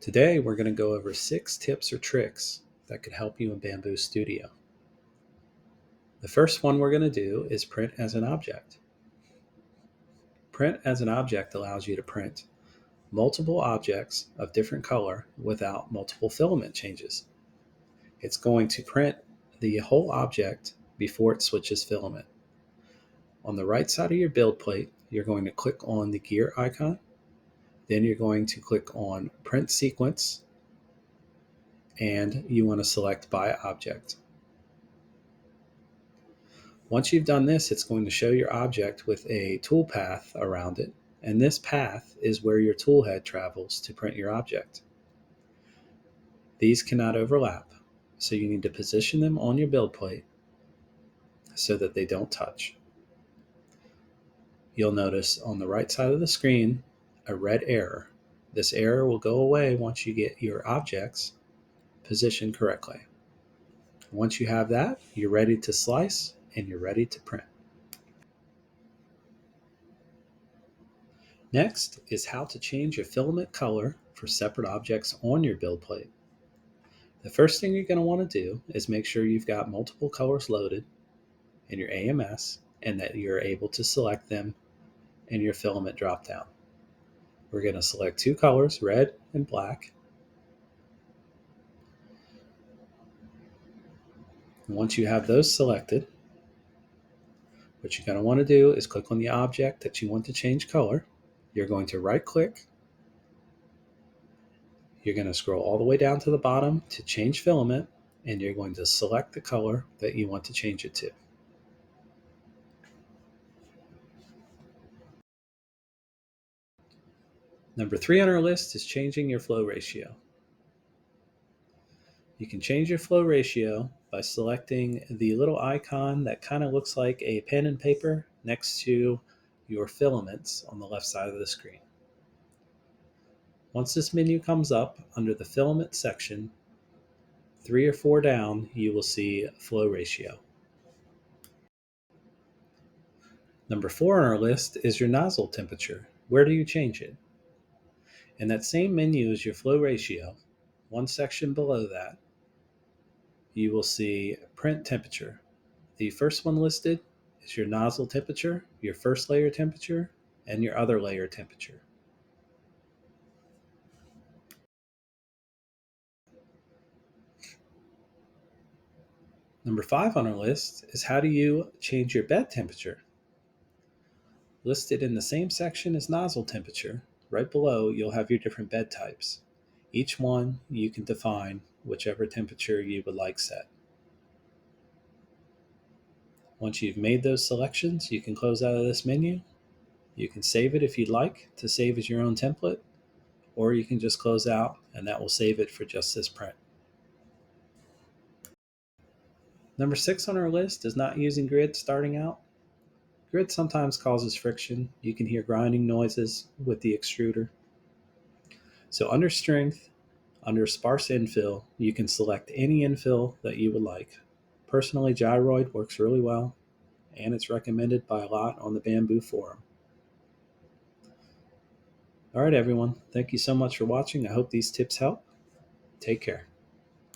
Today we're going to go over 6 tips or tricks that could help you in Bambu Studio. The first one we're going to do is print as an object. Print as an object allows you to print multiple objects of different color without multiple filament changes. It's going to print the whole object before it switches filament. On the right side of your build plate, you're going to click on the gear icon. Then you're going to click on Print Sequence, and you want to select By Object. Once you've done this, it's going to show your object with a tool path around it, and this path is where your tool head travels to print your object. These cannot overlap, so you need to position them on your build plate so that they don't touch. You'll notice on the right side of the screen a red error. This error will go away once you get your objects positioned correctly. Once you have that, you're ready to slice and you're ready to print. Next is how to change your filament color for separate objects on your build plate. The first thing you're going to want to do is make sure you've got multiple colors loaded in your AMS and that you're able to select them in your filament dropdown. We're going to select 2 colors, red and black. And once you have those selected, what you're going to want to do is click on the object that you want to change color. You're going to right click. You're going to scroll all the way down to the bottom to change filament, and you're going to select the color that you want to change it to. Number 3 on our list is changing your flow ratio. You can change your flow ratio by selecting the little icon that kind of looks like a pen and paper next to your filaments on the left side of the screen. Once this menu comes up under the filament section, 3 or 4 down, you will see flow ratio. Number 4 on our list is your nozzle temperature. Where do you change it? In that same menu as your flow ratio, one section below that, you will see print temperature. The first one listed is your nozzle temperature, your first layer temperature, and your other layer temperature. Number 5 on our list is how do you change your bed temperature? Listed in the same section as nozzle temperature, right below you'll have your different bed types. Each one you can define whichever temperature you would like set. Once you've made those selections, you can close out of this menu. You can save it if you'd like to save as your own template, or you can just close out and that will save it for just this print. Number 6 on our list is not using grid starting out. Grid sometimes causes friction. You can hear grinding noises with the extruder. So under strength, under sparse infill, you can select any infill that you would like. Personally, gyroid works really well, and it's recommended by a lot on the Bambu forum. All right, everyone. Thank you so much for watching. I hope these tips help. Take care.